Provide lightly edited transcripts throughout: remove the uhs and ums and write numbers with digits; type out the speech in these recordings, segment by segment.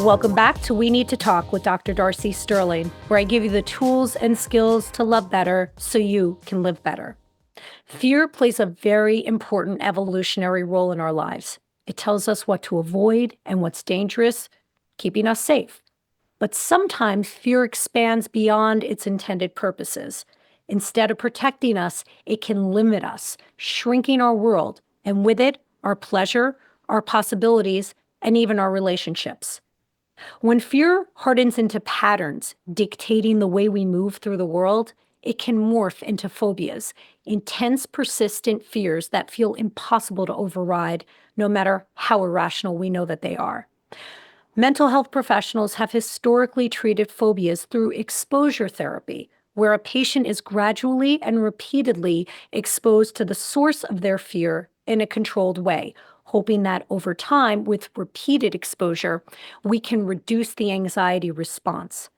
Welcome back to We Need to Talk with Dr. Darcy Sterling, where I give you the tools and skills to love better so you can live better. Fear plays a very important evolutionary role in our lives. It tells us what to avoid and what's dangerous, keeping us safe. But sometimes fear expands beyond its intended purposes. Instead of protecting us, it can limit us, shrinking our world, and with it, our pleasure, our possibilities, and even our relationships. When fear hardens into patterns dictating the way we move through the world, it can morph into phobias, intense, persistent fears that feel impossible to override, no matter how irrational we know that they are. Mental health professionals have historically treated phobias through exposure therapy, where a patient is gradually and repeatedly exposed to the source of their fear in a controlled way, hoping that over time, with repeated exposure, we can reduce the anxiety response.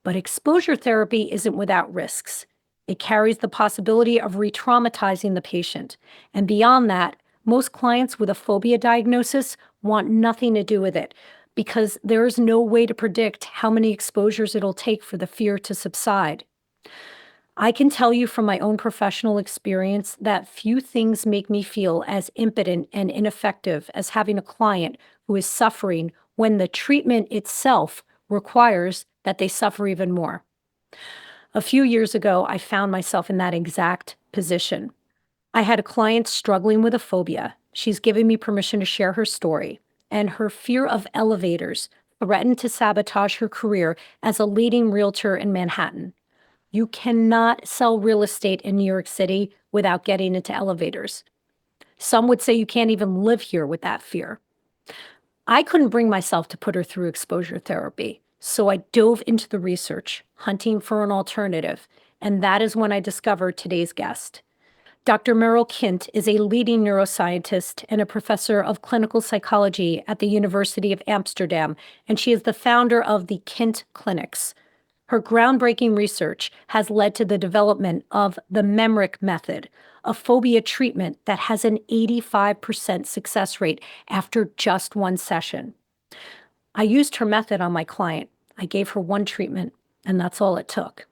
But exposure therapy isn't without risks. It carries the possibility of re-traumatizing the patient. And beyond that, most clients with a phobia diagnosis want nothing to do with it because there is no way to predict how many exposures it'll take for the fear to subside. I can tell you from my own professional experience that few things make me feel as impotent and ineffective as having a client who is suffering when the treatment itself requires that they suffer even more. A few years ago, I found myself in that exact position. I had a client struggling with a phobia. She's given me permission to share her story, and her fear of elevators threatened to sabotage her career as a leading realtor in Manhattan. You cannot sell real estate in New York City without getting into elevators. Some would say you can't even live here with that fear. I couldn't bring myself to put her through exposure therapy, so I dove into the research, hunting for an alternative, and that is when I discovered today's guest. Dr. Merel Kindt is a leading neuroscientist and a professor of clinical psychology at the University of Amsterdam, and she is the founder of the Kindt Clinics. Her groundbreaking research has led to the development of the Memrec Method, a phobia treatment that has an 85% success rate after just one session. I used her method on my client. I gave her one treatment, and that's all it took.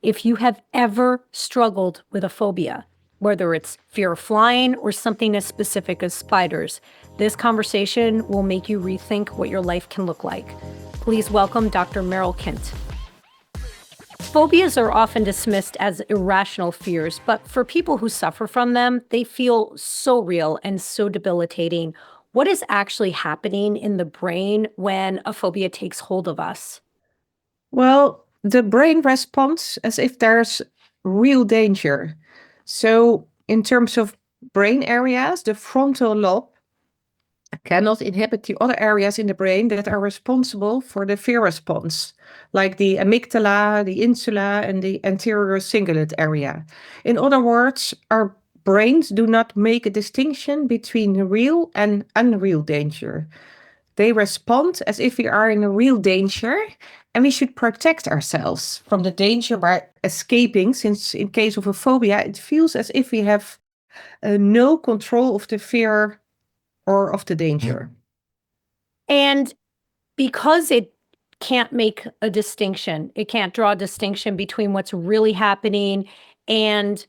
If you have ever struggled with a phobia, whether it's fear of flying or something as specific as spiders, this conversation will make you rethink what your life can look like. Please welcome Dr. Merel Kindt. Phobias are often dismissed as irrational fears, but for people who suffer from them, they feel so real and so debilitating. What is actually happening in the brain when a phobia takes hold of us? Well, the brain responds as if there's real danger. So, in terms of brain areas, the frontal lobe cannot inhibit the other areas in the brain that are responsible for the fear response, like the amygdala, the insula, and the anterior cingulate area. In other words, our brains do not make a distinction between real and unreal danger. They respond as if we are in a real danger and we should protect ourselves from the danger by escaping, since in case of a phobia, it feels as if we have no control of the fear or of the danger. And because it can't make a distinction, it can't draw a distinction between what's really happening and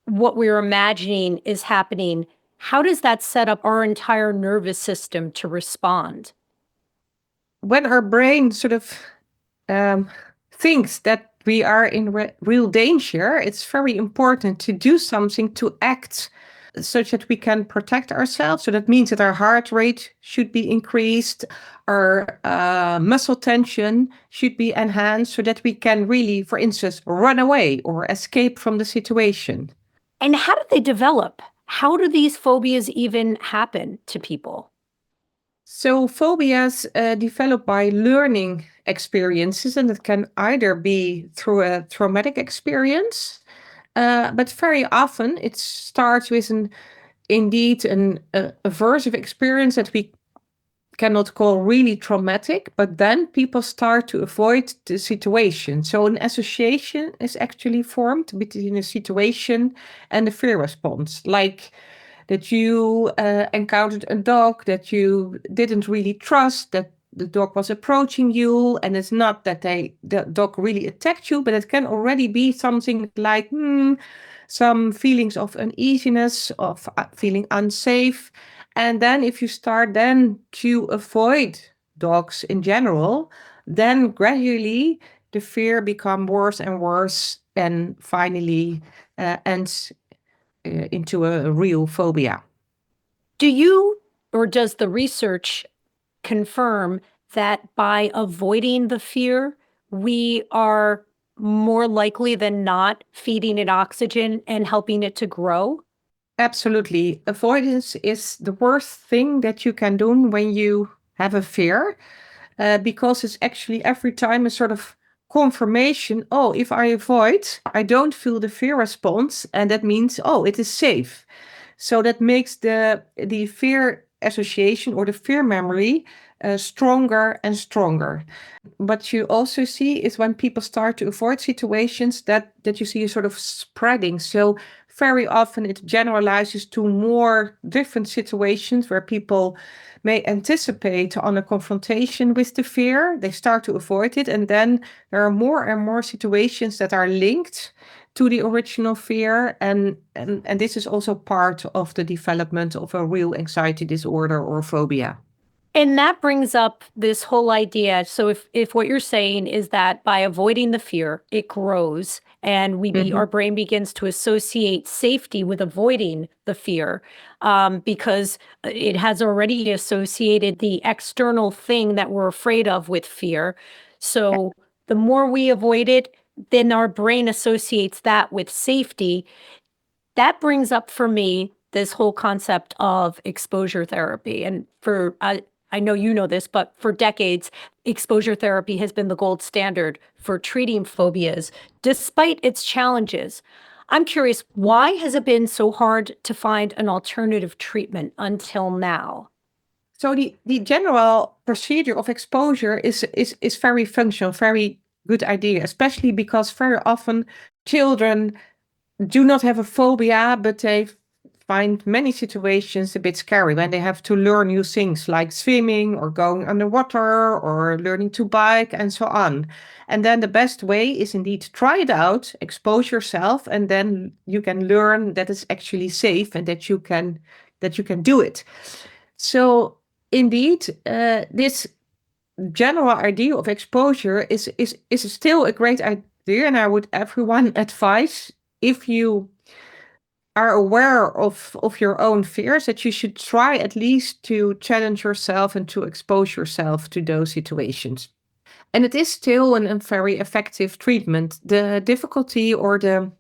what we're imagining is happening, how does that set up our entire nervous system to respond? When our brain sort of thinks that we are in real danger, it's very important to do something to act such that we can protect ourselves. So that means that our heart rate should be increased, our muscle tension should be enhanced so that we can really, for instance, run away or escape from the situation. And how do they develop? How do these phobias even happen to people? So phobias develop by learning experiences, and it can either be through a traumatic experience, but very often it starts with indeed an aversive experience that we cannot call really traumatic, but then people start to avoid the situation. So an association is actually formed between a situation and the fear response, like that you encountered a dog that you didn't really trust, that the dog was approaching you, and it's not that the dog really attacked you, but it can already be something like some feelings of uneasiness, of feeling unsafe. And then if you start then to avoid dogs in general, then gradually the fear become worse and worse, and finally ends into a real phobia. Do you or does the research confirm that by avoiding the fear, we are more likely than not feeding it oxygen and helping it to grow? Absolutely. Avoidance is the worst thing that you can do when you have a fear, because it's actually every time a sort of confirmation. Oh, if I avoid, I don't feel the fear response, and that means, oh, it is safe. So that makes the fear association or the fear memory stronger and stronger. What you also see is when people start to avoid situations, that you see a sort of spreading. So very often it generalizes to more different situations where people may anticipate on a confrontation with the fear. They start to avoid it, and then there are more and more situations that are linked to the original fear, and this is also part of the development of a real anxiety disorder or phobia. And that brings up this whole idea. So if what you're saying is that by avoiding the fear, it grows and our brain begins to associate safety with avoiding the fear, because it has already associated the external thing that we're afraid of with fear. So the more we avoid it, then our brain associates that with safety. That brings up for me this whole concept of exposure therapy. And I know you know this, but for decades, exposure therapy has been the gold standard for treating phobias, despite its challenges. I'm curious, why has it been so hard to find an alternative treatment until now? So the general procedure of exposure is very functional, very good idea, especially because very often children do not have a phobia, but they find many situations a bit scary when they have to learn new things like swimming or going underwater or learning to bike and so on. And then the best way is indeed to try it out, expose yourself, and then you can learn that it's actually safe and that you can do it. So indeed, this general idea of exposure is still a great idea, and I would everyone advise, if you are aware of your own fears, that you should try at least to challenge yourself and to expose yourself to those situations. And it is still a very effective treatment. The difficulty or the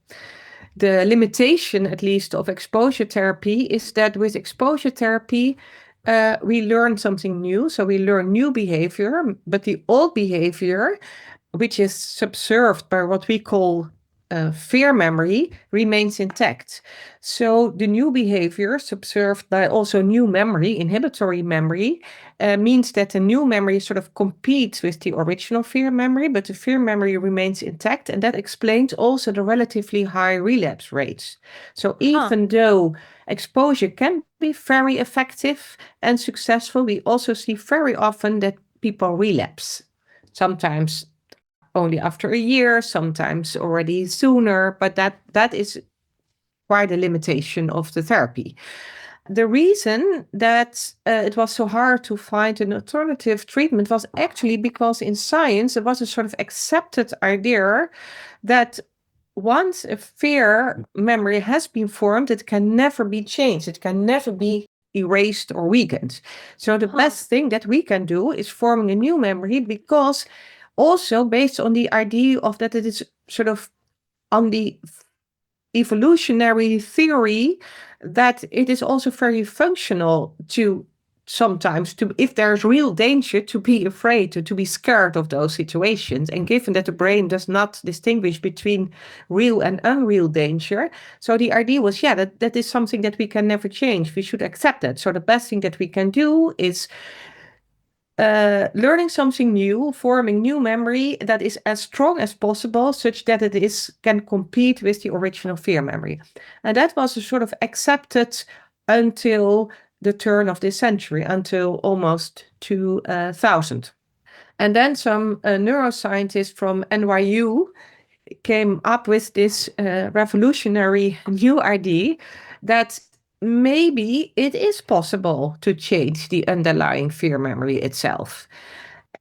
limitation, at least, of exposure therapy is that with exposure therapy, we learn something new. So we learn new behavior, but the old behavior, which is subserved by what we call fear memory, remains intact. So the new behavior, subserved by also new memory, inhibitory memory, means that the new memory sort of competes with the original fear memory, but the fear memory remains intact, and that explains also the relatively high relapse rates. So even though exposure can be very effective and successful, we also see very often that people relapse. Sometimes only after a year, sometimes already sooner, but that is quite a limitation of the therapy. The reason that it was so hard to find an alternative treatment was actually because in science there was a sort of accepted idea that once a fear memory has been formed, it can never be changed. It can never be erased or weakened. So the best thing that we can do is forming a new memory, because also based on the idea of that it is sort of on the evolutionary theory that it is also very functional to sometimes, to if there's real danger, to be afraid, to be scared of those situations. And given that the brain does not distinguish between real and unreal danger, so the idea was, that is something that we can never change. We should accept that. So the best thing that we can do is learning something new, forming new memory that is as strong as possible, such that can compete with the original fear memory. And that was a sort of accepted until the turn of this century until almost 2000. And then some neuroscientists from NYU came up with this revolutionary new idea that maybe it is possible to change the underlying fear memory itself.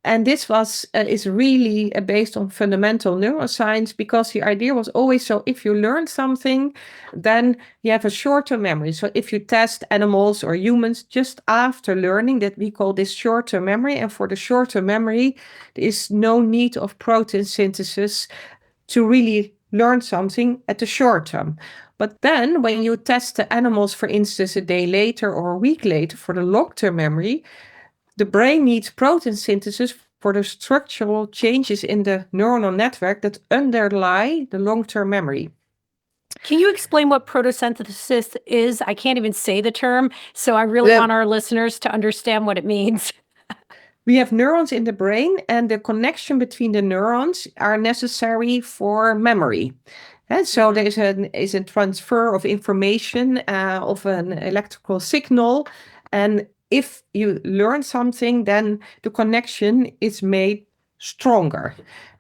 And this is really based on fundamental neuroscience, because the idea was always, so if you learn something, then you have a short-term memory. So if you test animals or humans just after learning, that we call this short-term memory. And for the short-term memory, there is no need of protein synthesis to really learn something at the short term. But then when you test the animals, for instance, a day later or a week later for the long-term memory, the brain needs protein synthesis for the structural changes in the neuronal network that underlie the long-term memory. Can you explain what photosynthesis is? I can't even say the term, so I really want our listeners to understand what it means. We have neurons in the brain, and the connection between the neurons are necessary for memory. And so there is a transfer of information of an electrical signal. And if you learn something, then the connection is made stronger.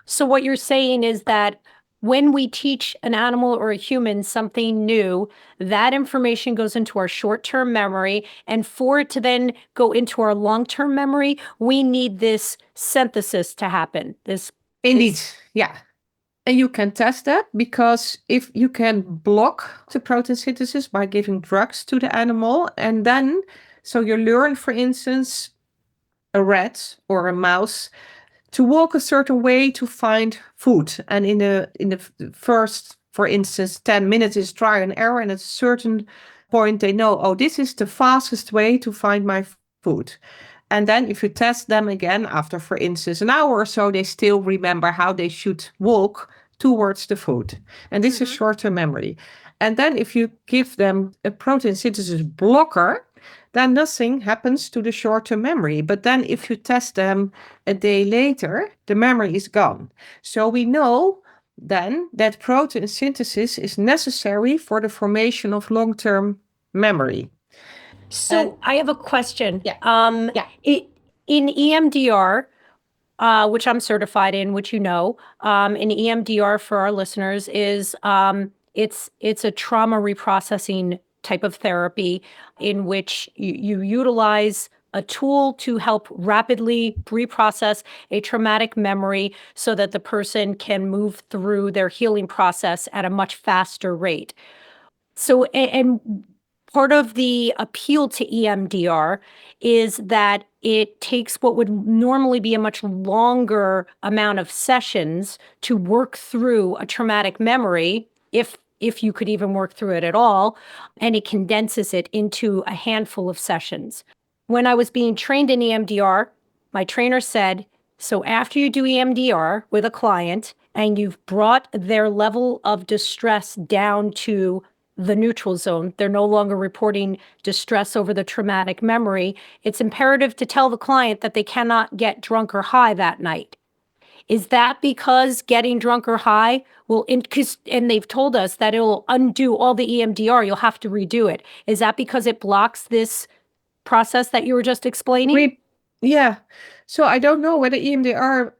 So what you're saying is that when we teach an animal or a human something new, that information goes into our short-term memory. And for it to then go into our long-term memory, we need this synthesis to happen. Indeed, yeah. And you can test that, because if you can block the protein synthesis by giving drugs to the animal, and then, so you learn, for instance, a rat or a mouse to walk a certain way to find food. And in the first, for instance, 10 minutes is try and error. And at a certain point, they know, oh, this is the fastest way to find my food. And then if you test them again after, for instance, an hour or so, they still remember how they should walk towards the food. And this is short-term memory. And then if you give them a protein synthesis blocker, then nothing happens to the short-term memory. But then if you test them a day later, the memory is gone. So we know then that protein synthesis is necessary for the formation of long-term memory. So I have a question. Yeah. In EMDR, which I'm certified in, which in EMDR for our listeners is it's a trauma reprocessing type of therapy in which you utilize a tool to help rapidly reprocess a traumatic memory so that the person can move through their healing process at a much faster rate. So, and part of the appeal to EMDR is that it takes what would normally be a much longer amount of sessions to work through a traumatic memory, if you could even work through it at all, and it condenses it into a handful of sessions. When I was being trained in EMDR, my trainer said, so after you do EMDR with a client and you've brought their level of distress down to the neutral zone, they're no longer reporting distress over the traumatic memory, it's imperative to tell the client that they cannot get drunk or high that night. Is that because getting drunk or high will, and they've told us that it will undo all the EMDR, you'll have to redo it. Is that because it blocks this process that you were just explaining? Yeah. So I don't know whether EMDR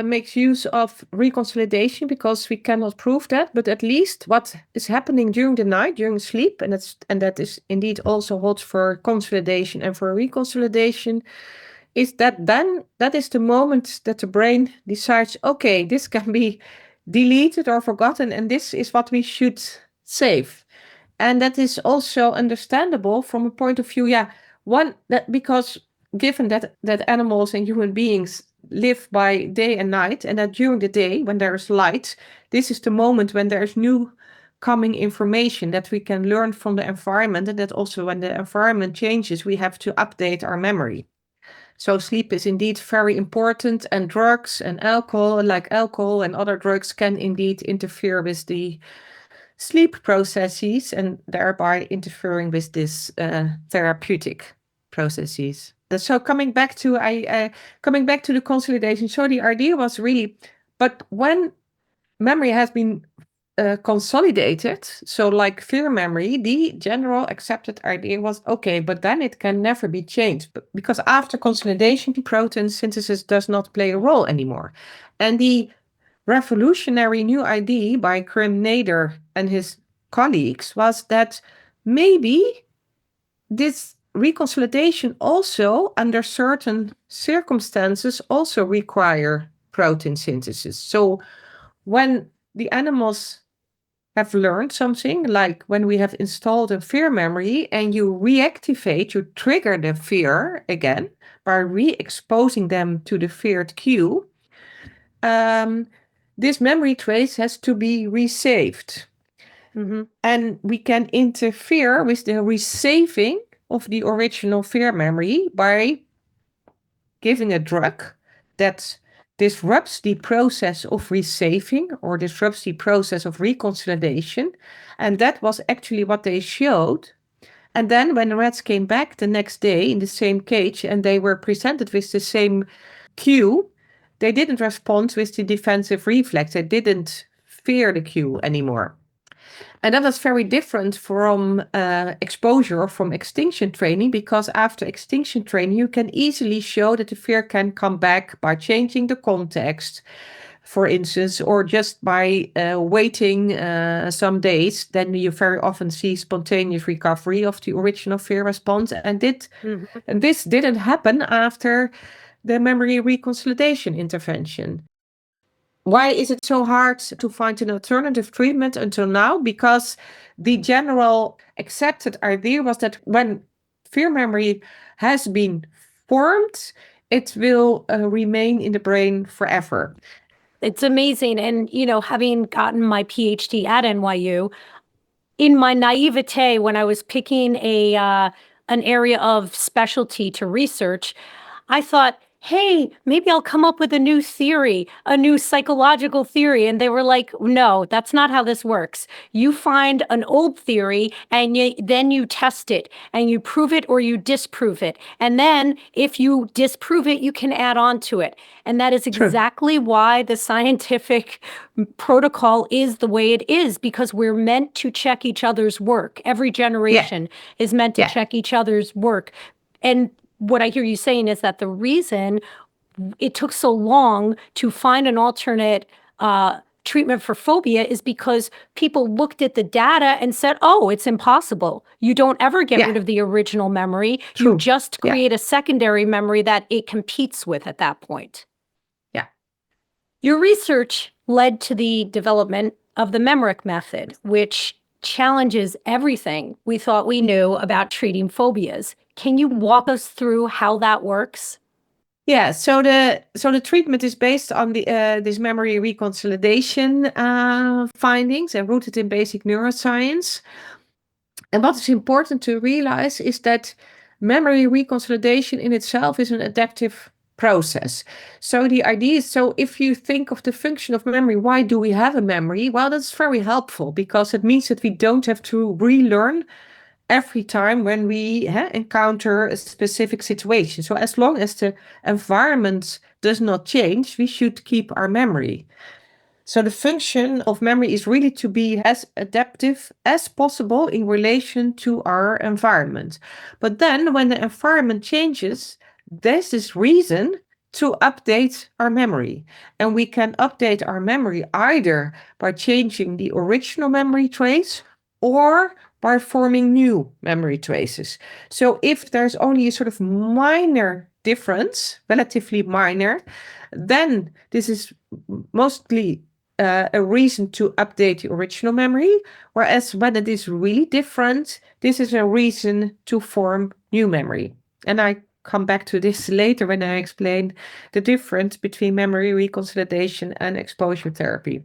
makes use of reconsolidation, because we cannot prove that, but at least what is happening during the night, during sleep, and that is indeed also holds for consolidation and for reconsolidation, is that is the moment that the brain decides, okay, this can be deleted or forgotten, and this is what we should save. And that is also understandable from a point of view, because given that animals and human beings live by day and night, and that during the day when there is light, this is the moment when there is new coming information that we can learn from the environment, and that also when the environment changes, we have to update our memory. So sleep is indeed very important, and drugs and alcohol, like alcohol and other drugs, can indeed interfere with the sleep processes and thereby interfering with this therapeutic processes. So coming back to the consolidation, so the idea was really, but when memory has been consolidated, so like fear memory, the general accepted idea was, okay, but then it can never be changed because after consolidation, protein synthesis does not play a role anymore. And the revolutionary new idea by Krim Nader and his colleagues was that maybe this reconsolidation also, under certain circumstances, also require protein synthesis. So when the animals have learned something, like when we have installed a fear memory and you reactivate, you trigger the fear again by re-exposing them to the feared cue, this memory trace has to be resaved. And we can interfere with the resaving of the original fear memory by giving a drug that disrupts the process of resaving or disrupts the process of reconsolidation. And that was actually what they showed. And then when the rats came back the next day in the same cage and they were presented with the same cue, they didn't respond with the defensive reflex. They didn't fear the cue anymore. And that was very different from exposure or from extinction training, because after extinction training, you can easily show that the fear can come back by changing the context, for instance, or just by waiting some days. Then you very often see spontaneous recovery of the original fear response. And this didn't happen after the memory reconsolidation intervention. Why is it so hard to find an alternative treatment until now? Because the general accepted idea was that when fear memory has been formed, it will remain in the brain forever. It's amazing. And, having gotten my PhD at NYU, in my naivete, when I was picking an area of specialty to research, I thought, hey, maybe I'll come up with a new theory, a new psychological theory. And they were like, no, that's not how this works. You find an old theory and then you test it and you prove it or you disprove it. And then if you disprove it, you can add on to it. And that is exactly why the scientific protocol is the way it is, because we're meant to check each other's work. Every generation is meant to check each other's work. And what I hear you saying is that the reason it took so long to find an alternate treatment for phobia is because people looked at the data and said, oh, it's impossible. You don't ever get rid of the original memory. You just create a secondary memory that it competes with at that point. Yeah. Your research led to the development of the Memrec Method, which challenges everything we thought we knew about treating phobias. Can you walk us through how that works? Yeah, so the treatment is based on this memory reconsolidation findings and rooted in basic neuroscience. And what is important to realize is that memory reconsolidation in itself is an adaptive process. So the idea is, so if you think of the function of memory, why do we have a memory? Well, that's very helpful because it means that we don't have to relearn every time when we encounter a specific situation. So as long as the environment does not change, we should keep our memory. So the function of memory is really to be as adaptive as possible in relation to our environment. But then when the environment changes, there's this reason to update our memory. And we can update our memory either by changing the original memory trace or by forming new memory traces. So if there's only a sort of minor difference, relatively minor, then this is mostly a reason to update the original memory. Whereas when it is really different, this is a reason to form new memory. And I come back to this later when I explain the difference between memory reconsolidation and exposure therapy.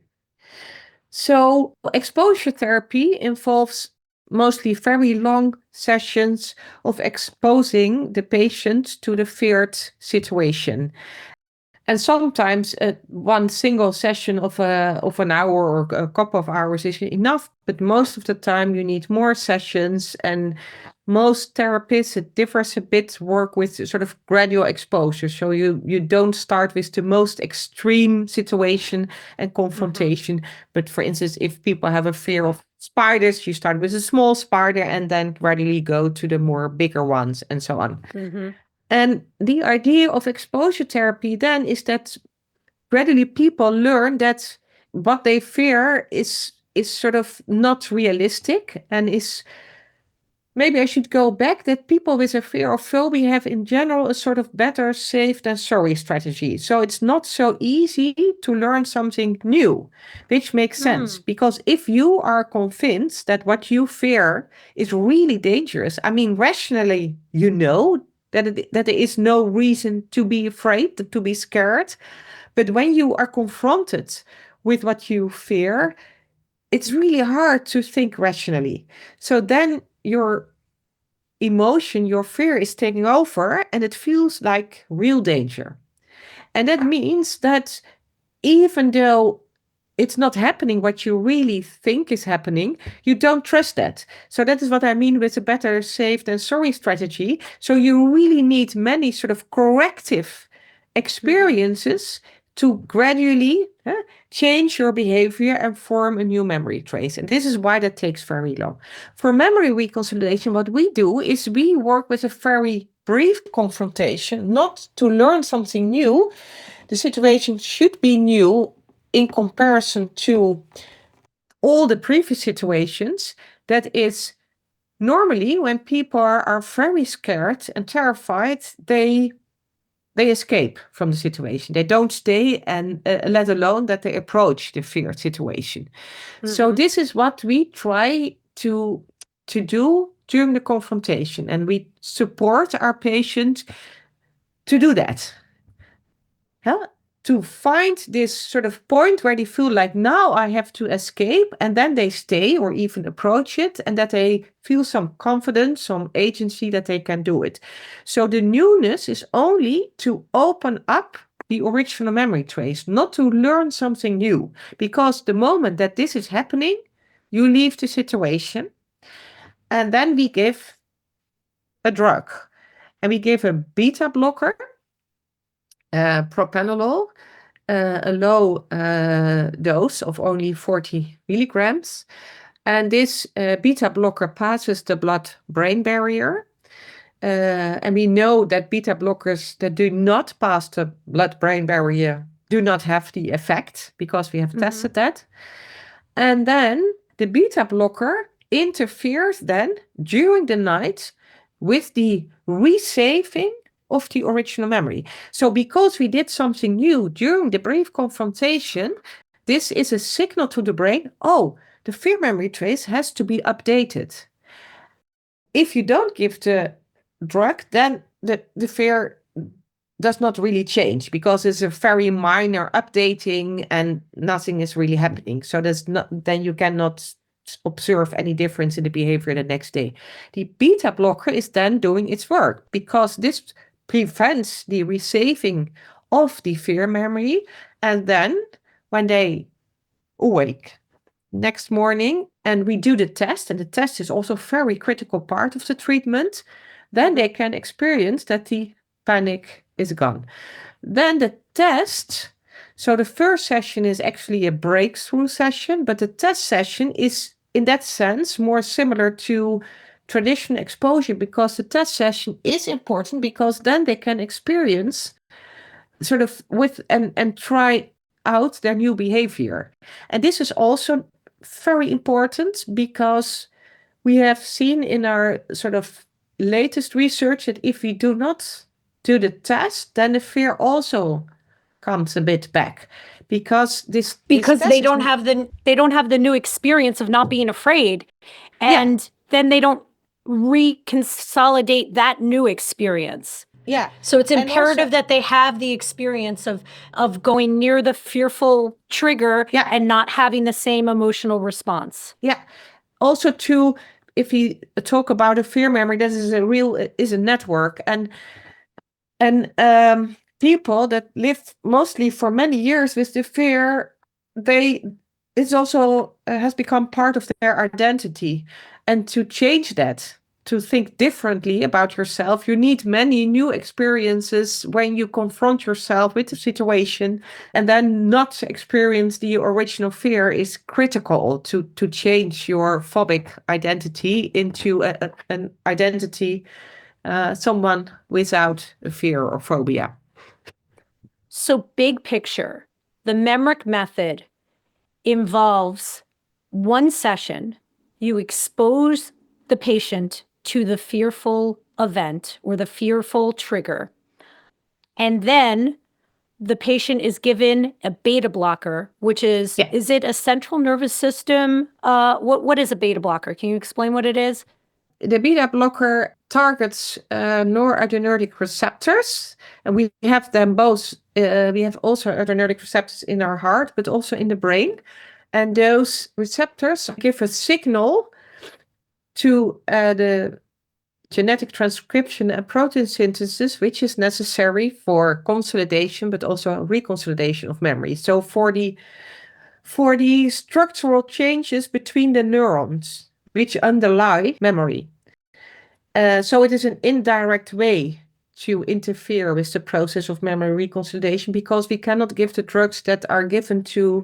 So exposure therapy involves mostly very long sessions of exposing the patient to the feared situation. And sometimes one single session of an hour or a couple of hours is enough, but most of the time you need more sessions. And most therapists, it differs a bit, work with sort of gradual exposure. So you don't start with the most extreme situation and confrontation. But for instance, if people have a fear of spiders, you start with a small spider and then gradually go to the more bigger ones and so on. And the idea of exposure therapy then is that gradually people learn that what they fear is sort of not realistic, and is, maybe I should go back, that people with a fear of phobia have in general a sort of better safe than sorry strategy. So it's not so easy to learn something new, which makes sense, because if you are convinced that what you fear is really dangerous, I mean, rationally, you know that there is no reason to be afraid, to be scared. But when you are confronted with what you fear, it's really hard to think rationally. So then your emotion, your fear is taking over, and it feels like real danger. And that means that even though it's not happening what you really think is happening, you don't trust that. So that is what I mean with a better safe than sorry strategy. So you really need many sort of corrective experiences to gradually change your behavior and form a new memory trace. And this is why that takes very long. For memory reconsolidation, what we do is we work with a very brief confrontation, not to learn something new. The situation should be new in comparison to all the previous situations. That is, normally when people are very scared and terrified, they escape from the situation. They don't stay, and let alone that they approach the feared situation. So this is what we try to do during the confrontation, and we support our patient to do that. To find this sort of point where they feel like, now I have to escape, and then they stay or even approach it, and that they feel some confidence, some agency that they can do it. So the newness is only to open up the original memory trace, not to learn something new. Because the moment that this is happening, you leave the situation, and then we give a drug. And we give a beta blocker, propranolol, a low dose of only 40 milligrams. And this beta blocker passes the blood-brain barrier. And we know that beta blockers that do not pass the blood-brain barrier do not have the effect, because we have tested that. And then the beta blocker interferes then during the night with the resaving of the original memory. So because we did something new during the brief confrontation, this is a signal to the brain, oh, the fear memory trace has to be updated. If you don't give the drug, then the fear does not really change, because it's a very minor updating and nothing is really happening. So then you cannot observe any difference in the behavior the next day. The beta blocker is then doing its work, because this prevents the resaving of the fear memory. And then when they awake next morning and we do the test, and the test is also a very critical part of the treatment, then they can experience that the panic is gone. Then the test, so the first session is actually a breakthrough session, but the test session is in that sense more similar to traditional exposure, because the test session is important, because then they can experience sort of with and try out their new behavior. And this is also very important, because we have seen in our sort of latest research that if we do not do the test, then the fear also comes a bit back, because they don't have the new experience of not being afraid, and then they don't reconsolidate that new experience. Yeah. So it's imperative that they have the experience of going near the fearful trigger and not having the same emotional response. Yeah. Also, if we talk about a fear memory, that is a network, and people that live mostly for many years with the fear, it's also has become part of their identity. And to change that, to think differently about yourself, you need many new experiences when you confront yourself with the situation, and then not experience the original fear is critical to change your phobic identity into an identity, someone without a fear or phobia. So big picture, the Memrec method involves one session. You expose the patient to the fearful event or the fearful trigger. And then the patient is given a beta blocker, which is it a central nervous system? What is a beta blocker? Can you explain what it is? The beta blocker targets noradrenergic receptors, and we have them both. We have also adrenergic receptors in our heart, but also in the brain. And those receptors give a signal to the genetic transcription and protein synthesis, which is necessary for consolidation, but also reconsolidation of memory. So for the structural changes between the neurons, which underlie memory. So it is an indirect way to interfere with the process of memory reconsolidation, because we cannot give the drugs that are given to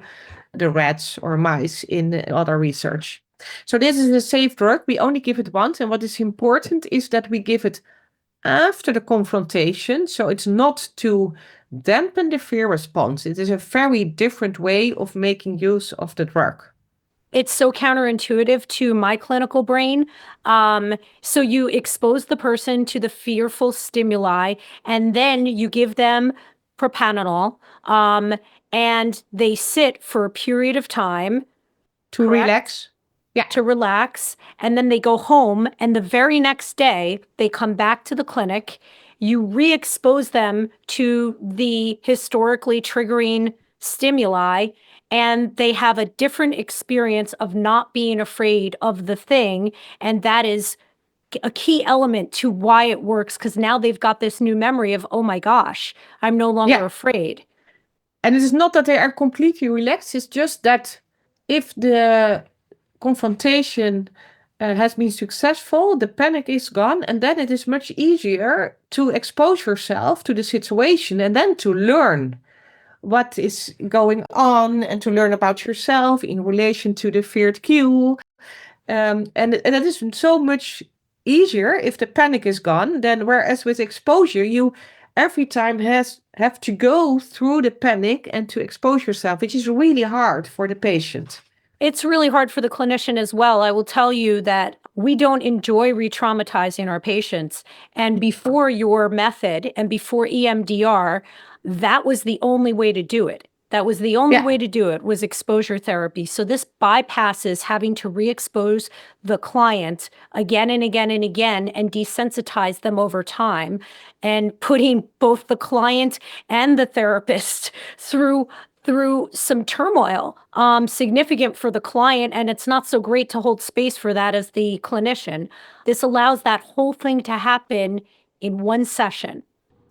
the rats or mice in other research. So this is a safe drug. We only give it once. And what is important is that we give it after the confrontation. So it's not to dampen the fear response. It is a very different way of making use of the drug. It's so counterintuitive to my clinical brain. So you expose the person to the fearful stimuli, and then you give them propanol, and they sit for a period of time to relax. Yeah. To relax. And then they go home, and the very next day they come back to the clinic. You re-expose them to the historically triggering stimuli, and they have a different experience of not being afraid of the thing. And that is a key element to why it works, because now they've got this new memory of, oh my gosh, I'm no longer afraid. And it is not that they are completely relaxed. It's just that if the confrontation has been successful, the panic is gone, and then it is much easier to expose yourself to the situation and then to learn what is going on and to learn about yourself in relation to the feared cue. And it is so much easier if the panic is gone than whereas with exposure, you every time have to go through the panic and to expose yourself, which is really hard for the patient. It's really hard for the clinician as well. I will tell you that we don't enjoy re-traumatizing our patients. And before your method and before EMDR, that was the only way to do it. That was the only way to do it, was exposure therapy. So this bypasses having to re-expose the client again and again and again and desensitize them over time, and putting both the client and the therapist through some turmoil, significant for the client, and it's not so great to hold space for that as the clinician. This allows that whole thing to happen in one session.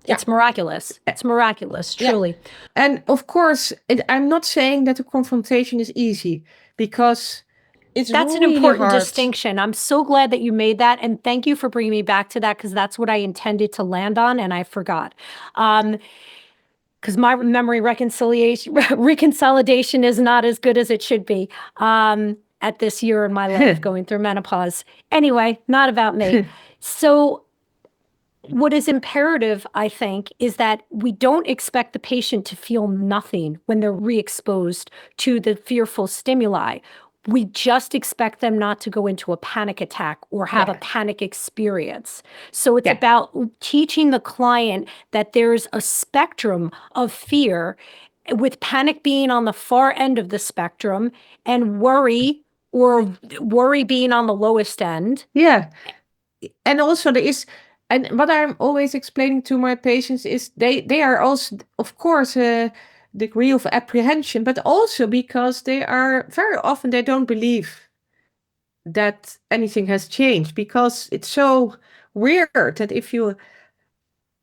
It's miraculous. It's miraculous, truly. And of course, I'm not saying that the confrontation is easy, because that's really an important distinction. I'm so glad that you made that, and thank you for bringing me back to that, because that's what I intended to land on, and I forgot. Because my memory reconsolidation is not as good as it should be at this year in my life, going through menopause. Anyway, not about me. So what is imperative, I think, is that we don't expect the patient to feel nothing when they're re-exposed to the fearful stimuli. We just expect them not to go into a panic attack or have a panic experience. So it's about teaching the client that there's a spectrum of fear, with panic being on the far end of the spectrum and worry being on the lowest end. Yeah. And also there is, and what I'm always explaining to my patients is they are also, of course, a degree of apprehension, but also because they are very often, they don't believe that anything has changed, because it's so weird that if you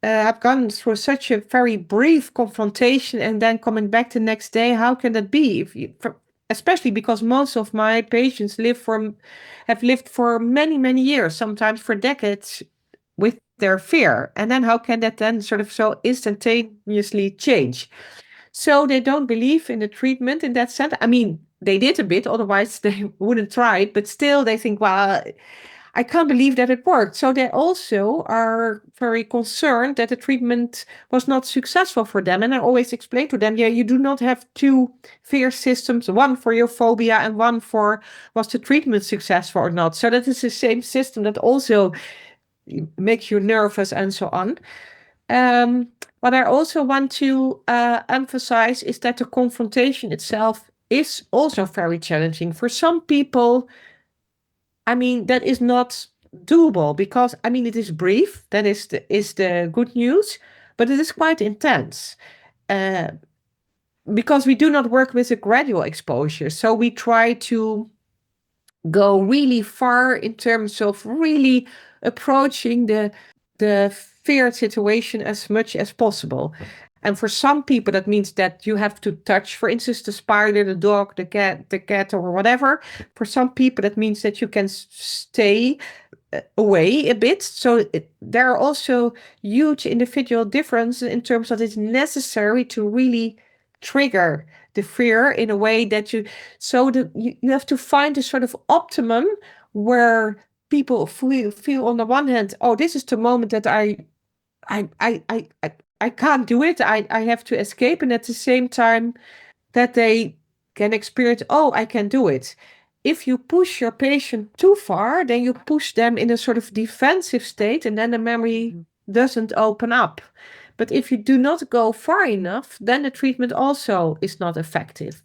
have gone through such a very brief confrontation and then coming back the next day, how can that be? Especially because most of my patients have lived for many, many years, sometimes for decades, with their fear. And then how can that then sort of so instantaneously change? So they don't believe in the treatment in that sense. I mean, they did a bit, otherwise they wouldn't try it, but still they think, well, I can't believe that it worked. So they also are very concerned that the treatment was not successful for them. And I always explain to them, yeah, you do not have two fear systems, one for your phobia and one for was the treatment successful or not. So that is the same system that also makes you nervous and so on. What I also want to emphasize is that the confrontation itself is also very challenging. For some people, I mean, that is not doable because, I mean, it is brief. That is the good news, but it is quite intense. Because we do not work with a gradual exposure. So we try to go really far in terms of really approaching the feared situation as much as possible. And for some people, that means that you have to touch, for instance, the spider, the dog, the cat, or whatever. For some people, that means that you can stay away a bit. So there are also huge individual differences in terms of it's necessary to really trigger the fear in a way that you have to find a sort of optimum where people feel on the one hand, oh, this is the moment that I can't do it. I have to escape, and at the same time that they can experience, oh, I can do it. If you push your patient too far, then you push them in a sort of defensive state, and then the memory doesn't open up. But if you do not go far enough, then the treatment also is not effective.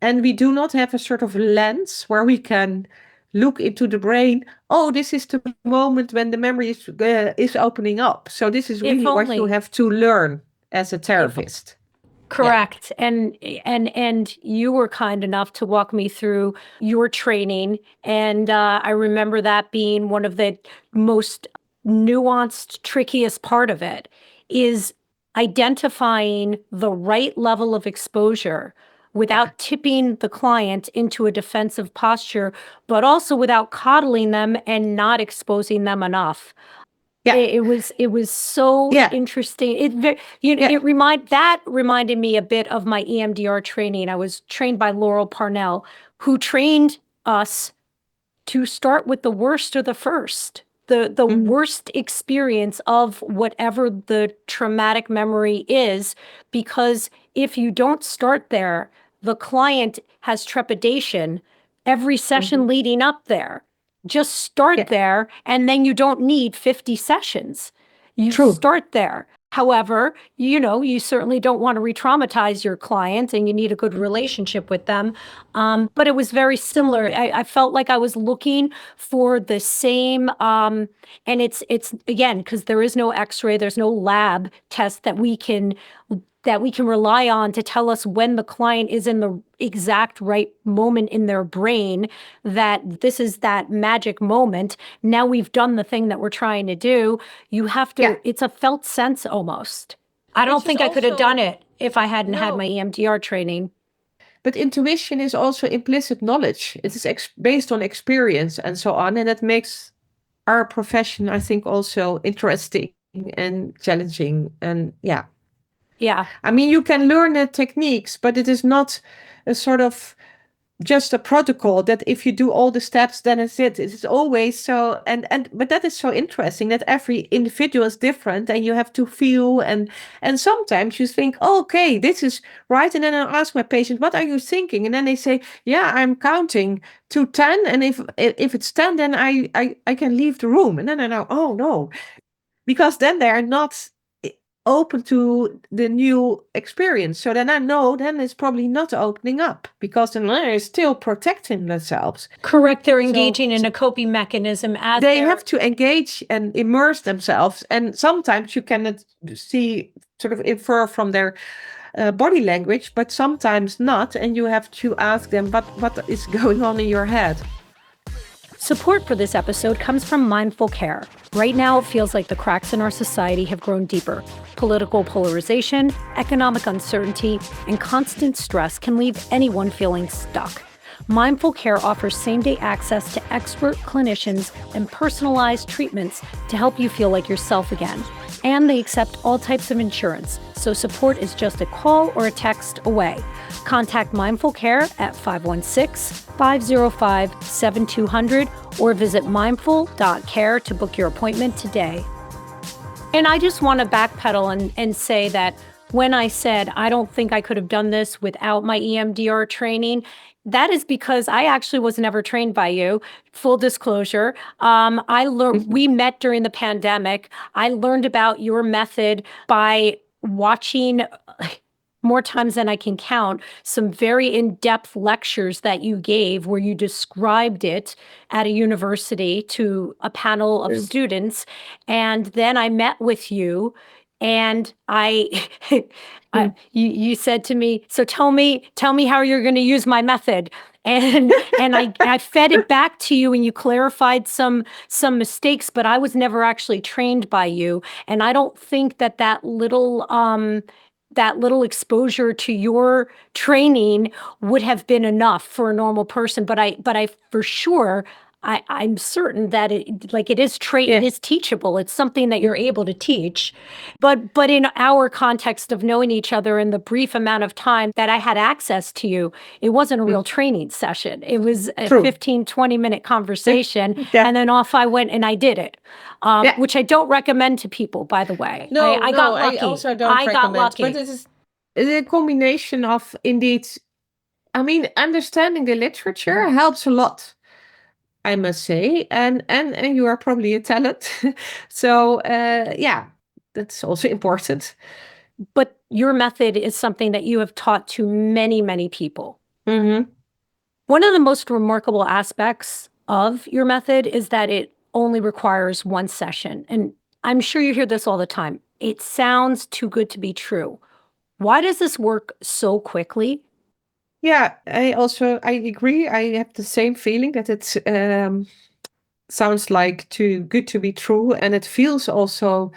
And we do not have a sort of lens where we can look into the brain. Oh, this is the moment when the memory is opening up. So this is really what you have to learn as a therapist. Correct. Yeah. And you were kind enough to walk me through your training. And I remember that being one of the most nuanced, trickiest part of it is identifying the right level of exposure without tipping the client into a defensive posture, but also without coddling them and not exposing them enough. Yeah. It was so interesting. It reminded me a bit of my EMDR training. I was trained by Laurel Parnell, who trained us to start with the worst or the first, the worst experience of whatever the traumatic memory is, because if you don't start there, the client has trepidation every session leading up there. Just start there, and then you don't need 50 sessions. You start there. However, you certainly don't want to re-traumatize your client, and you need a good relationship with them. But it was very similar. I felt like I was looking for the same, and it's again, because there is no X-ray, there's no lab test that we can rely on to tell us when the client is in the exact right moment in their brain, that this is that magic moment. Now we've done the thing that we're trying to do. You have to, it's a felt sense almost. I don't think I could have done it if I hadn't had my EMDR training. But intuition is also implicit knowledge. It is based on experience and so on. And that makes our profession, I think, also interesting and challenging. And yeah. I mean, you can learn the techniques, but it is not a sort of just a protocol that if you do all the steps, then it's it. It's always so, but that is so interesting that every individual is different and you have to feel, and sometimes you think, oh, okay, this is right. And then I ask my patient, what are you thinking? And then they say, yeah, I'm counting to 10. And if it's 10, then I can leave the room. And then I know, oh no, because then they are not open to the new experience. So then I know then it's probably not opening up, because then they're still protecting themselves. Correct. They're engaging in a coping mechanism. They have to engage and immerse themselves. And sometimes you cannot sort of infer from their body language, but sometimes not. And you have to ask them, what is going on in your head? Support for this episode comes from Mindful Care. Right now, it feels like the cracks in our society have grown deeper. Political polarization, economic uncertainty, and constant stress can leave anyone feeling stuck. Mindful Care offers same-day access to expert clinicians and personalized treatments to help you feel like yourself again. And they accept all types of insurance, so support is just a call or a text away. Contact Mindful Care at 516-505-7200 or visit mindful.care to book your appointment today. And I just want to backpedal and say that when I said I don't think I could have done this without my EMDR training, that is because I actually was never trained by you. Full disclosure, we met during the pandemic. I learned about your method by watching more times than I can count, some very in-depth lectures that you gave where you described it at a university to a panel of students. And then I met with you and you said to me, so tell me how you're going to use my method. And I fed it back to you and you clarified some mistakes, but I was never actually trained by you. And I don't think that little exposure to your training would have been enough for a normal person. But I for sure, I'm certain that it is it is teachable. It's something that you're able to teach. But in our context of knowing each other in the brief amount of time that I had access to you, it wasn't a real training session. It was a 15, 20-minute conversation. And then off I went and I did it, which I don't recommend to people, by the way. I got lucky. I also don't recommend. Got lucky. But it is a combination of, indeed, understanding the literature helps a lot, I must say, and you are probably a talent. So that's also important. But your method is something that you have taught to many, many people. Mm-hmm. One of the most remarkable aspects of your method is that it only requires one session. And I'm sure you hear this all the time. It sounds too good to be true. Why does this work so quickly? Yeah, I agree. I have the same feeling that it sounds like too good to be true, and it feels also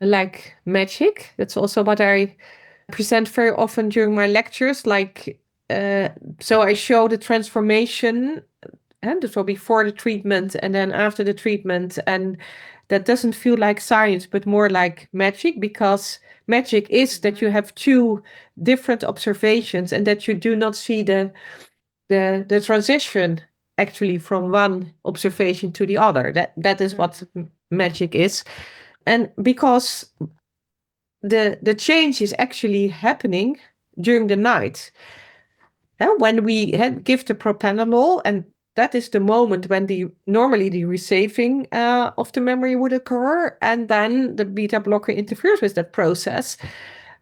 like magic. That's also what I present very often during my lectures. So I show the transformation, and so before the treatment and then after the treatment, and that doesn't feel like science, but more like magic, because magic is that you have two different observations and that you do not see the transition actually from one observation to the other. That is what magic is. And because the change is actually happening during the night. When we give the propranolol, and that is the moment when normally the resaving of the memory would occur, and then the beta blocker interferes with that process.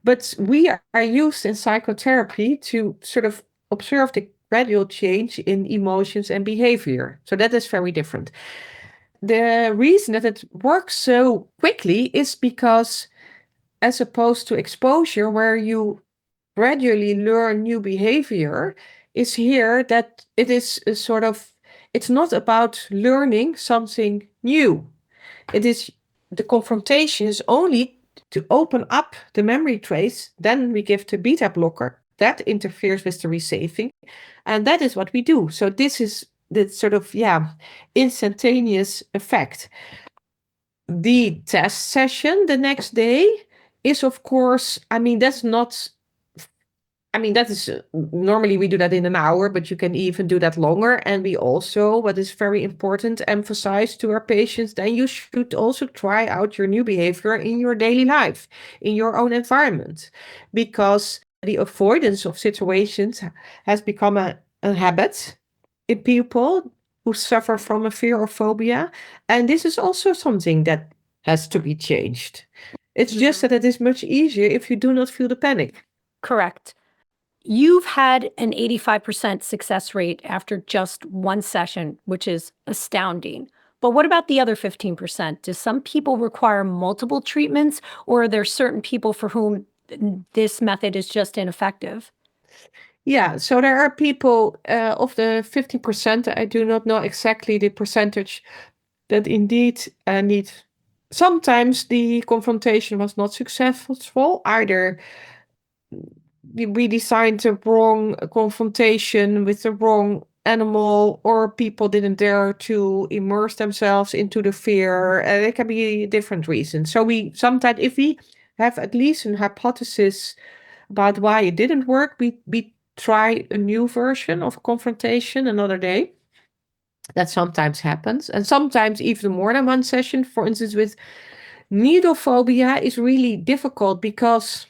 But we are used in psychotherapy to sort of observe the gradual change in emotions and behavior. So that is very different. The reason that it works so quickly is because, as opposed to exposure, where you gradually learn new behavior, is here that it is a sort of, it's not about learning something new. It is, the confrontation is only to open up the memory trace. Then we give the beta blocker that interferes with the resaving, and that is what we do. So this is the sort of instantaneous effect. The test session the next day is, of course, that is normally we do that in an hour, but you can even do that longer. And we also, what is very important, emphasize to our patients, then you should also try out your new behavior in your daily life, in your own environment, because the avoidance of situations has become a habit in people who suffer from a fear or phobia. And this is also something that has to be changed. It's just that it is much easier if you do not feel the panic. Correct. You've had an 85% success rate after just one session, which is astounding. But what about the other 15%? Do some people require multiple treatments, or are there certain people for whom this method is just ineffective? Yeah, so there are people of the 50%, I do not know exactly the percentage, that indeed need. Sometimes the confrontation was not successful. Either we designed the wrong confrontation with the wrong animal, or people didn't dare to immerse themselves into the fear. There can be different reasons. So we sometimes, if we have at least an hypothesis about why it didn't work, we try a new version of confrontation another day. That sometimes happens, and sometimes even more than one session. For instance, with needle phobia is really difficult, because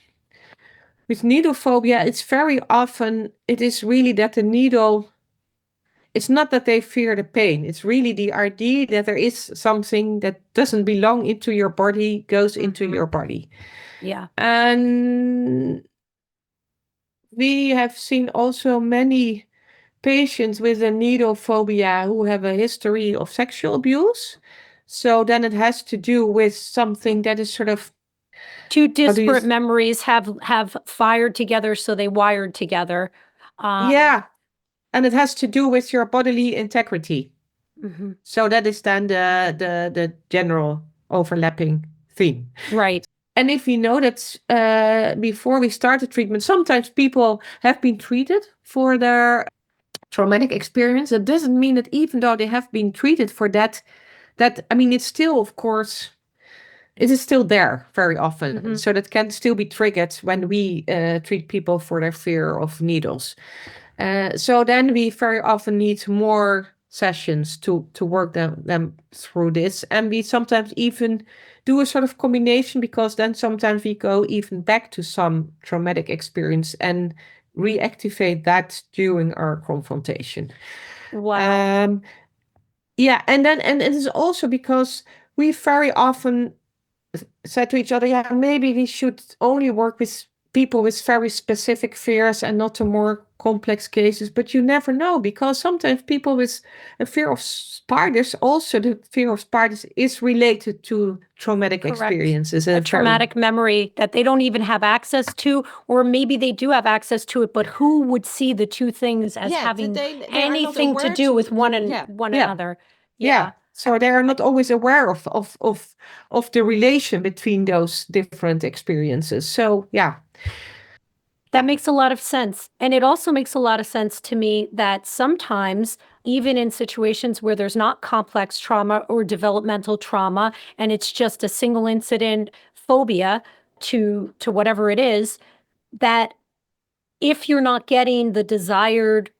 with needle phobia, it's very often, it is really that the needle, it's not that they fear the pain. It's really the idea that there is something that doesn't belong into your body, goes into your body. Yeah. And we have seen also many patients with a needle phobia who have a history of sexual abuse. So then it has to do with something that is sort of Two disparate memories have fired together, so they wired together. Yeah, and it has to do with your bodily integrity. Mm-hmm. So that is then the general overlapping theme. Right. And if we know that before we started treatment, sometimes people have been treated for their traumatic experience. That doesn't mean that even though they have been treated for that, I mean, it's still, of course, it is still there very often. Mm-hmm. So that can still be triggered when we treat people for their fear of needles. So then we very often need more sessions to work them through this. And we sometimes even do a sort of combination, because then sometimes we go even back to some traumatic experience and reactivate that during our confrontation. Wow. Yeah, and it is also because we very often said to each other, yeah, maybe we should only work with people with very specific fears and not the more complex cases. But you never know, because sometimes people with a fear of spiders, also the fear of spiders is related to traumatic Correct. experiences. A traumatic memory that they don't even have access to, or maybe they do have access to it, but who would see the two things as having anything to do with one another? Yeah. So they are not always aware of the relation between those different experiences. So yeah. That makes a lot of sense. And it also makes a lot of sense to me that sometimes, even in situations where there's not complex trauma or developmental trauma, and it's just a single incident phobia to whatever it is, that if you're not getting the desired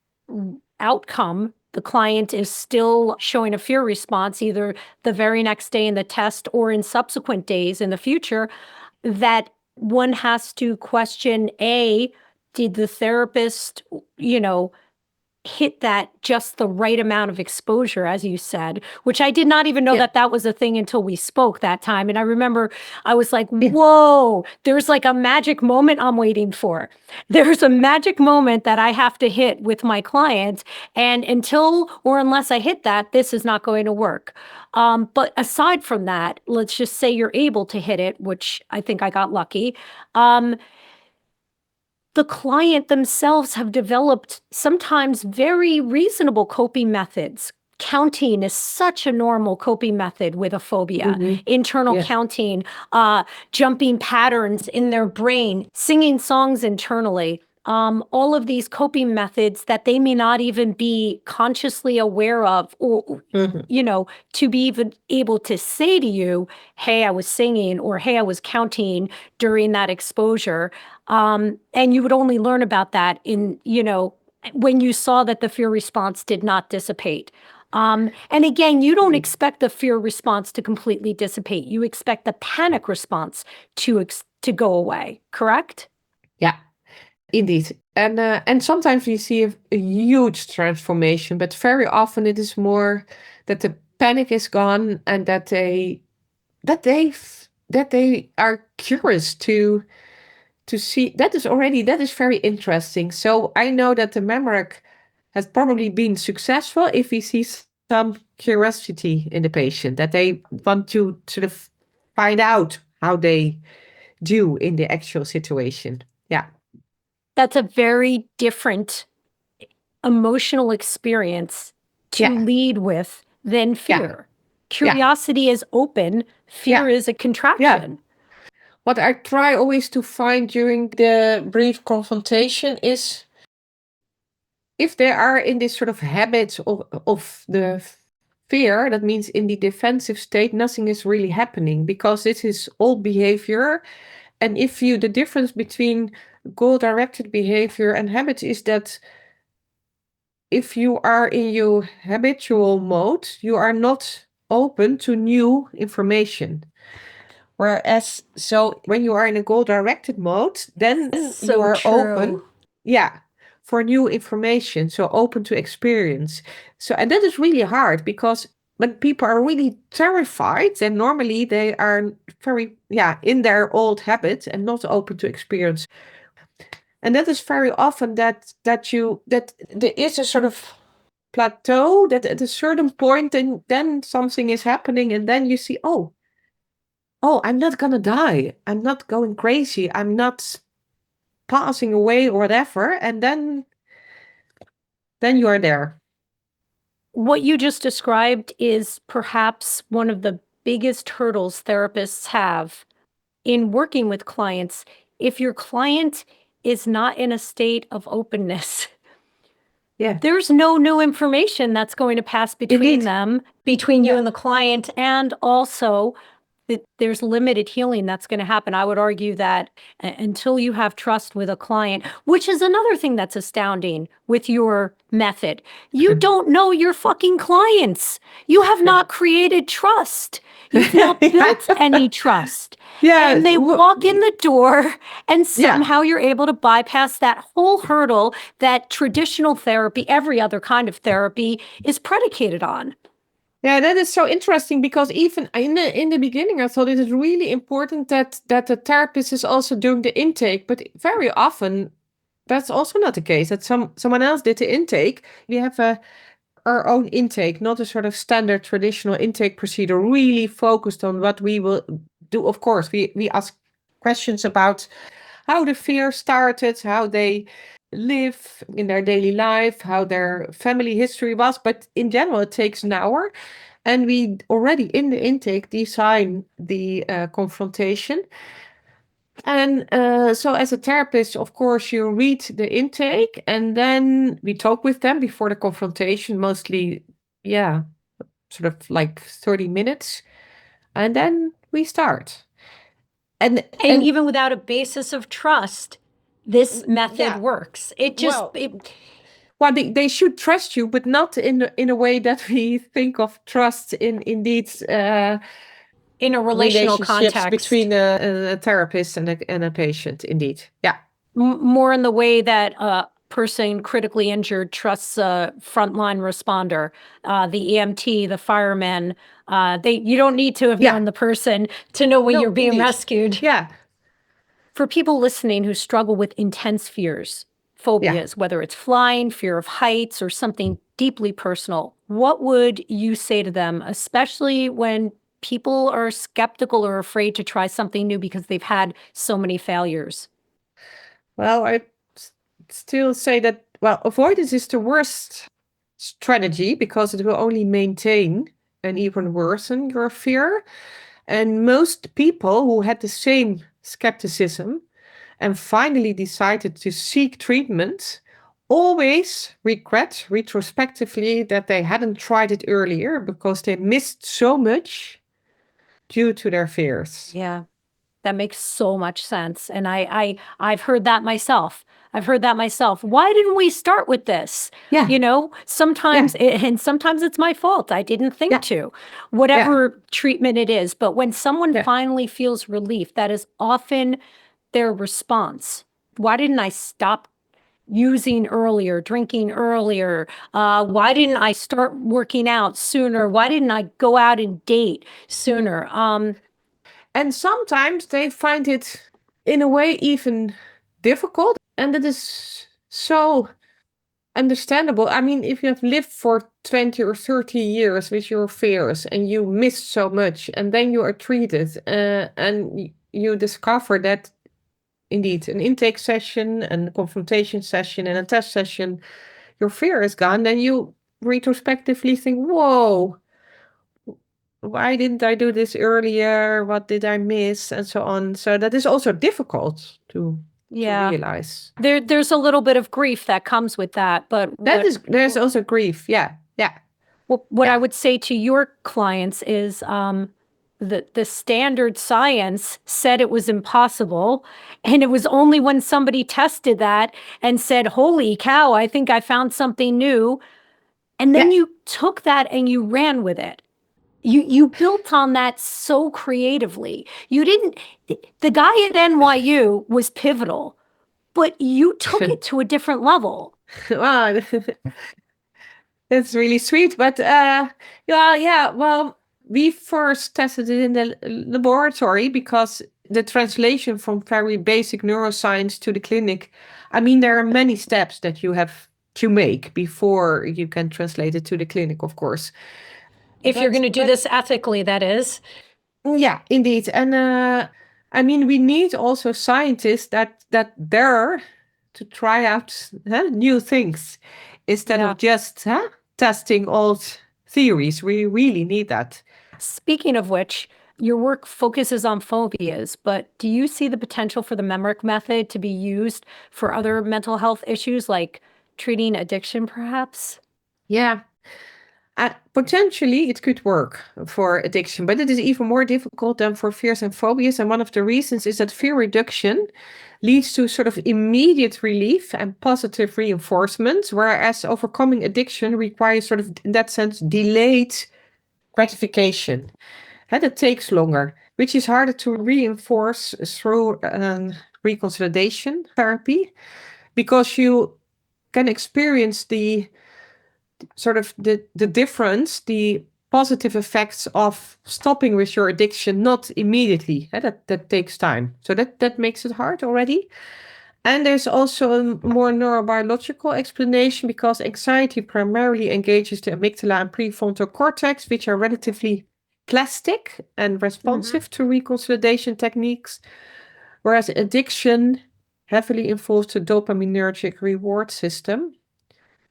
outcome, the client is still showing a fear response either the very next day in the test or in subsequent days in the future, that one has to question, A, did the therapist, hit that just the right amount of exposure, as you said, which I did not even know that was a thing until we spoke that time. And I remember I was like, whoa, there's like a magic moment I'm waiting for. There's a magic moment that I have to hit with my clients. And until or unless I hit that, this is not going to work. But aside from that, let's just say you're able to hit it, which I think I got lucky. The client themselves have developed sometimes very reasonable coping methods. Counting is such a normal coping method with a phobia. Internal counting, jumping patterns in their brain, singing songs internally. All of these coping methods that they may not even be consciously aware of, or, to be even able to say to you, hey, I was singing, or hey, I was counting during that exposure. And you would only learn about that when you saw that the fear response did not dissipate. And again, you don't expect the fear response to completely dissipate. You expect the panic response to go away, correct? Yeah, indeed. And sometimes we see a huge transformation, but very often it is more that the panic is gone, and that they are curious to see. That is very interesting. So I know that the Memrec has probably been successful if we see some curiosity in the patient, that they want to sort of find out how they do in the actual situation. Yeah. That's a very different emotional experience to Yeah. lead with than Yeah. fear. Yeah. Curiosity is open, fear Yeah. is a Yeah. contraction. What I try always to find during the brief confrontation is if they are in this sort of habit of the fear, that means in the defensive state, nothing is really happening because this is old behavior. And if you, the difference between goal directed behavior and habits is that if you are in your habitual mode, you are not open to new information. Whereas, so when you are in a goal directed mode, then you So are open, true. yeah, for new information. So open to experience. So, and that is really hard because when people are really terrified, then normally they are very, yeah, in their old habits and not open to experience. And that is very often that there is a sort of plateau that at a certain point then something is happening and then you see, oh, I'm not gonna die. I'm not going crazy. I'm not passing away or whatever. And then you are there. What you just described is perhaps one of the biggest hurdles therapists have in working with clients. If your client is not in a state of openness, Yeah. there's no new information that's going to pass between Indeed. them, between you Yeah. and the client, and also there's limited healing that's going to happen. I would argue that until you have trust with a client, which is another thing that's astounding with your method, you don't know your fucking clients. You have not created trust. You've not built any trust. Yeah. And they walk in the door, and Yeah. somehow you're able to bypass that whole hurdle that traditional therapy, every other kind of therapy, is predicated on. Yeah, that is so interesting because even in the beginning, I thought it is really important that the therapist is also doing the intake, but very often that's also not the case. That someone else did the intake. We have our own intake, not a sort of standard traditional intake procedure, really focused on what we will do. Of course, we ask questions about how the fear started, how they live in their daily life, how their family history was. But in general, it takes an hour. And we already in the intake design the confrontation. And so as a therapist, of course, you read the intake and then we talk with them before the confrontation, mostly, yeah, sort of like 30 minutes. And then we start. And And even without a basis of trust, this method yeah, works. It just well, they should trust you, but not in a way that we think of trust in indeed in a relational relationships context, between a therapist and a patient. Indeed, yeah, more in the way that a person critically injured trusts a frontline responder, the EMT, the firemen. You don't need to have yeah. known the person to know when No, you're being indeed. rescued. Yeah, For people listening who struggle with intense fears, phobias, whether it's flying, fear of heights, or something deeply personal, what would you say to them, especially when people are skeptical or afraid to try something new because they've had so many failures? well, still say that, well, avoidance is the worst strategy because it will only maintain and even worsen your fear. And most people who had the same skepticism and finally decided to seek treatment always regret retrospectively that they hadn't tried it earlier because they missed so much due to their fears. Yeah, that makes so much sense. And I've heard that myself. I've heard that myself. Why didn't we start with this? Yeah. You know, sometimes Yeah. and sometimes it's my fault. I didn't think Yeah. to, whatever treatment it is. But when someone Yeah. finally feels relief, that is often their response. Why didn't I stop using earlier, drinking earlier? Why didn't I start working out sooner? Why didn't I go out and date sooner? And sometimes they find it in a way even difficult. And it is so understandable. I mean, if you have lived for 20 or 30 years with your fears and you missed so much, and then you are treated and you discover that indeed an intake session and a confrontation session and a test session, your fear is gone, then you retrospectively think, whoa, why didn't I do this earlier? What did I miss? And so on. So that is also difficult to realize. There's a little bit of grief that comes with that, but there's also grief. Yeah. What I would say to your clients is the standard science said it was impossible. And it was only when somebody tested that and said, holy cow, I think I found something new. And then you took that and you ran with it. You built on that so creatively. You didn't, the guy at NYU was pivotal, but you took it to a different level. Wow. That's really sweet. But well, we first tested it in the laboratory because the translation from very basic neuroscience to the clinic, I mean, there are many steps that you have to make before you can translate it to the clinic, of course. If you're going to do this ethically, that is. Yeah, indeed. And I mean, we need also scientists that dare to try out new things instead of just testing old theories. We really need that. Speaking of which, your work focuses on phobias, but do you see the potential for the Memrec method to be used for other mental health issues like treating addiction, perhaps? Yeah. Potentially, it could work for addiction, but it is even more difficult than for fears and phobias. And one of the reasons is that fear reduction leads to sort of immediate relief and positive reinforcement, whereas overcoming addiction requires sort of, in that sense, delayed gratification. And it takes longer, which is harder to reinforce through reconsolidation therapy, because you can experience the sort of the difference, the positive effects of stopping with your addiction, not immediately. That takes time. So that makes it hard already. And there's also a more neurobiological explanation, because anxiety primarily engages the amygdala and prefrontal cortex, which are relatively plastic and responsive to reconsolidation techniques, whereas addiction heavily involves the dopaminergic reward system.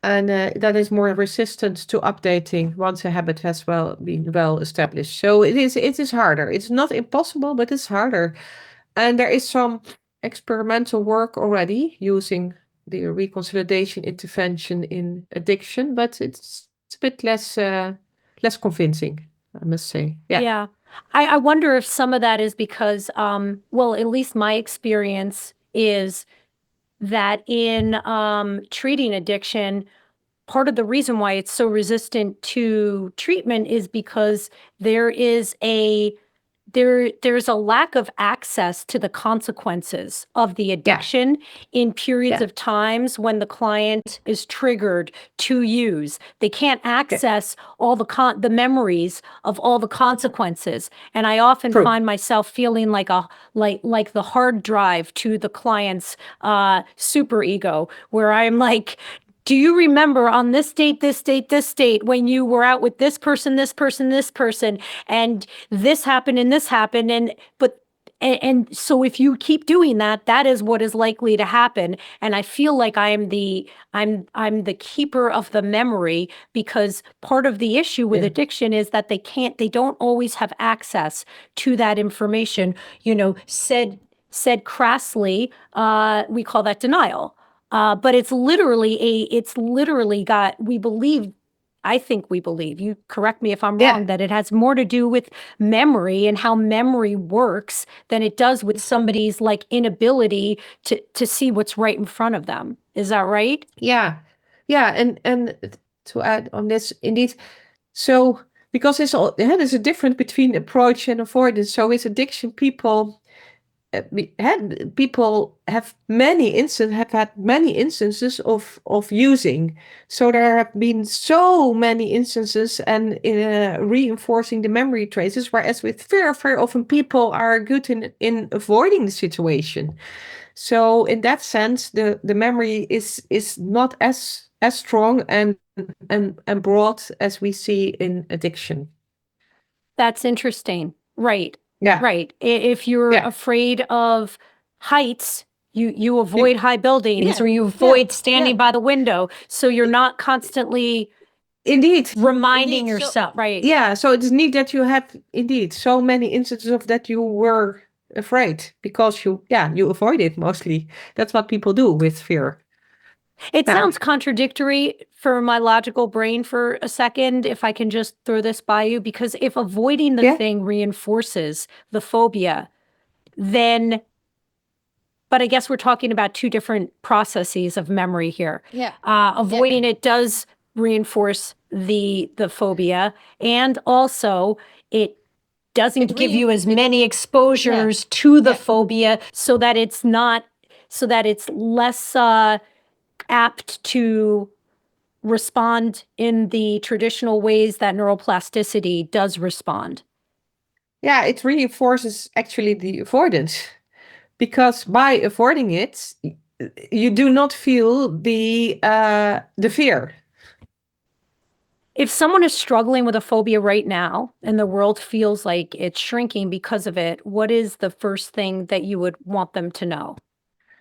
And that is more resistant to updating once a habit has been well established. So it is harder. It's not impossible, but it's harder. And there is some experimental work already using the reconsolidation intervention in addiction, but it's a bit less convincing, I must say. Yeah. I wonder if some of that is because, well, at least my experience is that in treating addiction, part of the reason why it's so resistant to treatment is because there's a lack of access to the consequences of the addiction in periods of times when the client is triggered to use. They can't access all the memories of all the consequences. And I often find myself feeling like the hard drive to the client's super ego, where I'm like, do you remember on this date, when you were out with this person, and this happened and this happened, and so if you keep doing that, that is what is likely to happen. And I feel like I'm the keeper of the memory, because part of the issue with addiction is that they don't always have access to that information. Said crassly, we call that denial. But it's literally I think we believe, you correct me if I'm wrong, that it has more to do with memory and how memory works than it does with somebody's like inability to see what's right in front of them. Is that right? Yeah. And to add on this, indeed. So because there's a difference between approach and avoidance. So with addiction, people have had many instances of using. So there have been so many instances and reinforcing the memory traces, whereas with fear, very often people are good in avoiding the situation. So in that sense, the memory is not as strong and broad as we see in addiction. That's interesting. Right. Yeah. Right. If you're afraid of heights, You avoid high buildings, or you avoid standing by the window, so you're not constantly Indeed. reminding yourself, right? Yeah, so it's neat that you had indeed so many instances of that you were afraid because you avoid it mostly. That's what people do with fear. It sounds contradictory for my logical brain for a second, if I can just throw this by you, because if avoiding the thing reinforces the phobia, then, but I guess we're talking about two different processes of memory here. Avoiding it does reinforce the phobia, and also it doesn't give you as many exposures to the phobia, so that it's less apt to respond in the traditional ways that neuroplasticity does respond. Yeah, it reinforces actually the avoidance because by avoiding it, you do not feel the fear. If someone is struggling with a phobia right now and the world feels like it's shrinking because of it, what is the first thing that you would want them to know?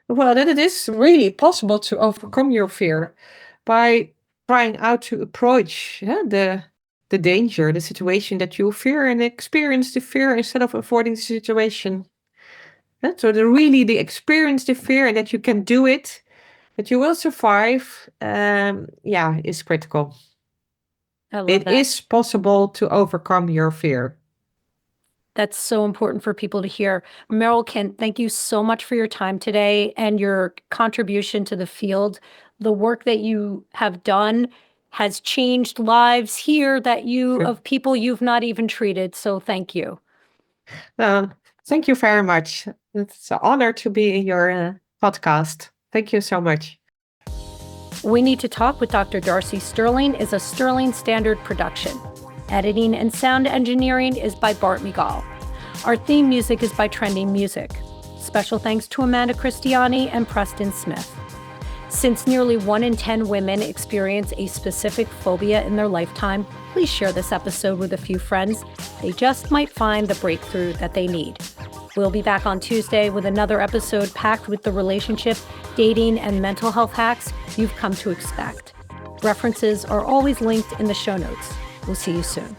Well, that it is really possible to overcome your fear by trying out to approach the danger, the situation that you fear, and experience the fear instead of avoiding the situation. So the experience the fear and that you can do it, that you will survive, is critical. I love It that. is possible to overcome your fear. That's so important for people to hear. Merel Kindt, thank you so much for your time today and your contribution to the field. The work that you have done has changed lives here of people you've not even treated. So thank you. Thank you very much. It's an honor to be in your podcast. Thank you so much. We Need to Talk with Dr. Darcy Sterling is a Sterling Standard production. Editing and sound engineering is by Bart Migal. Our theme music is by Trending Music. Special thanks to Amanda Christiani and Preston Smith. Since nearly 1 in 10 women experience a specific phobia in their lifetime, please share this episode with a few friends. They just might find the breakthrough that they need. We'll be back on Tuesday with another episode packed with the relationship, dating, and mental health hacks you've come to expect. References are always linked in the show notes. We'll see you soon.